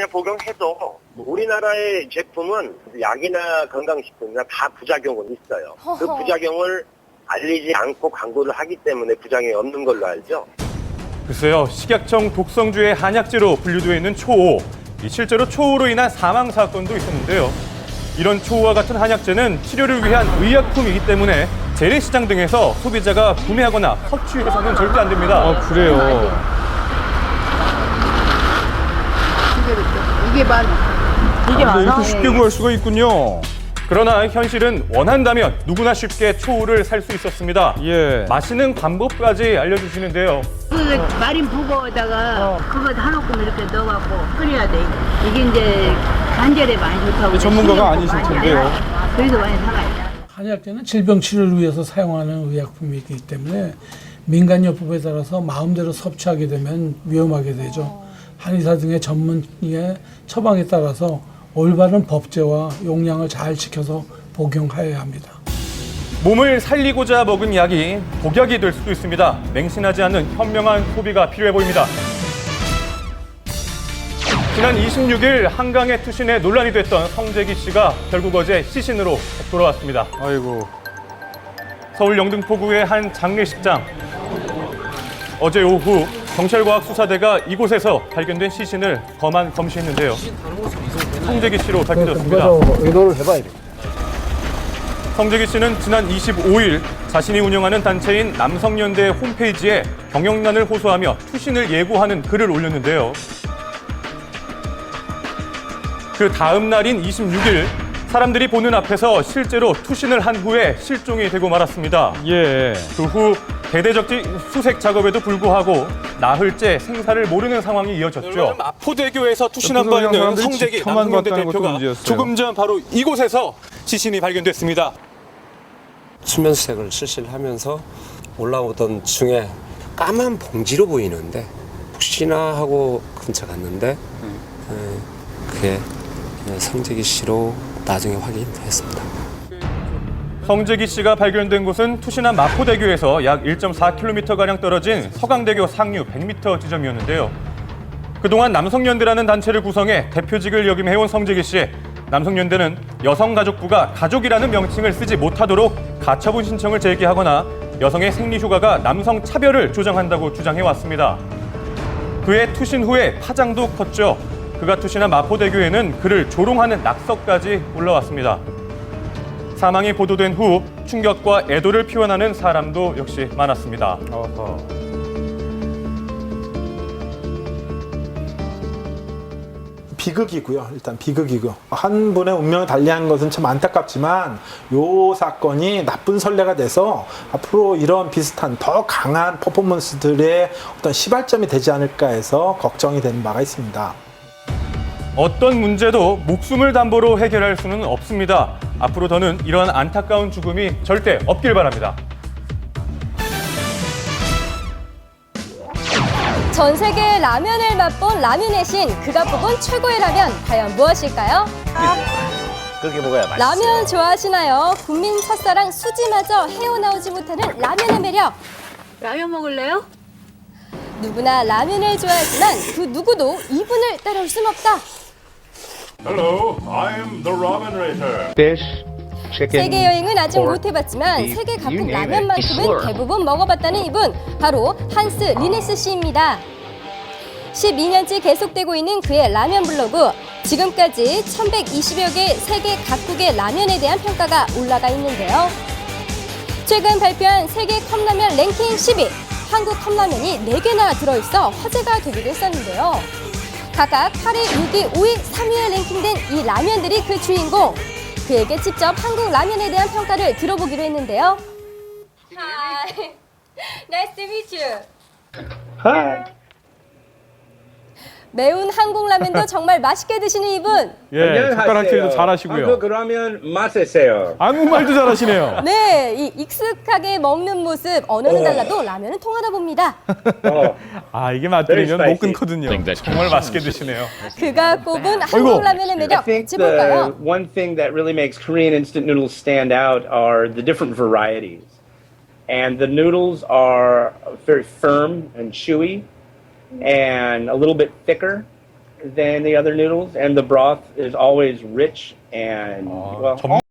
그냥 복용해도 우리나라의 제품은 약이나 건강식품이나 다 부작용은 있어요. 그 부작용을 알리지 않고 광고를 하기 때문에 부작용이 없는 걸로 알죠. 글쎄요, 식약청 독성주의 한약재로 분류되어 있는 초오. 실제로 초오로 인한 사망 사건도 있었는데요. 이런 초오와 같은 한약재는 치료를 위한 의약품이기 때문에 재래시장 등에서 소비자가 구매하거나 섭취해서는 절대 안 됩니다. 그래요. 이게 많아. 이렇게 쉽게 구할 수가 있군요. 그러나 현실은 원한다면 누구나 쉽게 초오를 살 수 있었습니다. 예. 마시는 방법까지 알려주시는데요. 그 마린 북어에다가 그거 한옥금 이렇게 넣어갖고 끓여야 돼. 이게 이제 관절에 많이 좋다고. 전문가가 아니실 텐데요. 그래서 많이 사가요. 한약재는 질병 치료를 위해서 사용하는 의약품이기 때문에 민간요법에 따라서 마음대로 섭취하게 되면 위험하게 되죠. 한의사 등의 전문의의 처방에 따라서 올바른 법제와 용량을 잘 지켜서 복용하여야 합니다. 몸을 살리고자 먹은 약이 복약이 될 수도 있습니다. 맹신하지 않는 현명한 소비가 필요해 보입니다. 지난 26일 한강의 투신에 논란이 됐던 성재기 씨가 결국 어제 시신으로 돌아왔습니다. 아이고. 서울 영등포구의 한 장례식장. 어제 오후 경찰과학수사대가 이곳에서 발견된 시신을 검시했는데요. 성재기 씨로 밝혀졌습니다. 의도를 해봐야 돼. 성재기 씨는 지난 25일 자신이 운영하는 단체인 남성연대 홈페이지에 경영난을 호소하며 투신을 예고하는 글을 올렸는데요. 그 다음 날인 26일 사람들이 보는 앞에서 실제로 투신을 한 후에 실종이 되고 말았습니다. 예. 그 후 대대적지 수색 작업에도 불구하고 나흘째 생사를 모르는 상황이 이어졌죠. 마포대교에서 투신한 바 있는 성재기 남성연대 대표가 조금 전 바로 이곳에서 시신이 발견됐습니다. 수면수색을 실시를 하면서 올라오던 중에 까만 봉지로 보이는데 혹시나 하고 근처 갔는데 그게 성재기 씨로 나중에 확인했습니다. 성재기 씨가 발견된 곳은 투신한 마포대교에서 약 1.4km가량 떨어진 서강대교 상류 100m 지점이었는데요. 그동안 남성연대라는 단체를 구성해 대표직을 역임해온 성재기 씨. 남성연대는 여성가족부가 가족이라는 명칭을 쓰지 못하도록 가처분 신청을 제기하거나 여성의 생리휴가가 남성 차별을 조장한다고 주장해왔습니다. 그의 투신 후에 파장도 컸죠. 그가 투신한 마포대교에는 그를 조롱하는 낙서까지 올라왔습니다. 사망이 보도된 후 충격과 애도를 표현하는 사람도 역시 많았습니다. 비극이고요. 일단 비극이고 한 분의 운명을 달리한 것은 참 안타깝지만 이 사건이 나쁜 선례가 돼서 앞으로 이런 비슷한 더 강한 퍼포먼스들의 어떤 시발점이 되지 않을까 해서 걱정이 되는 바가 있습니다. 어떤 문제도 목숨을 담보로 해결할 수는 없습니다. 앞으로 더는 이런 안타까운 죽음이 절대 없길 바랍니다. 전 세계 라면을 맛본 라면의 신, 그가 뽑은 최고의 라면, 과연 무엇일까요? 그렇게 먹어야 맛있어요. 라면 좋아하시나요? 국민 첫사랑 수지마저 헤어나오지 못하는 라면의 매력. 라면 먹을래요? 누구나 라면을 좋아하지만 그 누구도 이분을 따라올 순 없다. Hello, I'm the Ramen Rater. Fish, chicken, 세계 여행은 아직 pork, 못 해봤지만 beef, 세계 you 각국 name it, 라면만큼은 it's 대부분 먹어봤다는 이분, 바로 한스 리네스 씨입니다. 12년째 계속되고 있는 그의 라면 블로그. 지금까지 1120여 개 세계 각국의 라면에 대한 평가가 올라가 있는데요. 최근 발표한 세계 컵라면 랭킹 10위, 한국 컵라면이 4개나 들어있어 화제가 되기도 했었는데요. 각각 8위, 6위, 5위, 3위에 랭킹된 이 라면들이 그 주인공. 그에게 직접 한국 라면에 대한 평가를 들어보기로 했는데요. Hi, nice to meet you. Hi. 매운 한국 라면도 정말 맛있게 드시는 이분. 예, 젓가락질도 잘하시고요. 한국 라면 맛있어요. 한국말도 잘하시네요. 네, 이 익숙하게 먹는 모습, 언어는 달라도 라면은 통하다 봅니다. 아, 이게 맛들이면 못 끊거든요. 정말 맛있게 드시네요. 그가 꼽은 한국 라면의 I 매력, think 같이 볼까요? one thing that really makes Korean instant noodles stand out are the different varieties. And the noodles are very firm and chewy and a little bit thicker. than the other noodles, and the broth is always rich and well.